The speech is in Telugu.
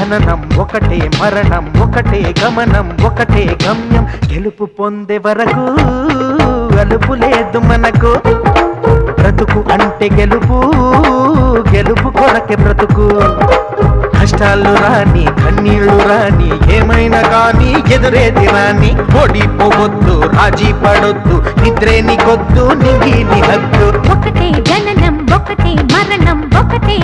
జననం ఒకటే, మరణం ఒకటే, గమనం ఒకటే గమ్యం. గెలుపు పొందే వరకు అలుపు లేదు మనకు. బ్రతుకు అంటే గెలుపు, గెలుపు కొరకే బ్రతుకు. కష్టాలు రాని కన్నీళ్లు రాని ఏమైనా కానీ ఎదురేది రాని. ఓడిపోవద్దు, రాజీ పడొద్దు, నిద్రే నీకొద్దు, నింగి నీ హద్దు. ఒకటే జననం ఒకటే, మరణం ఒకటే,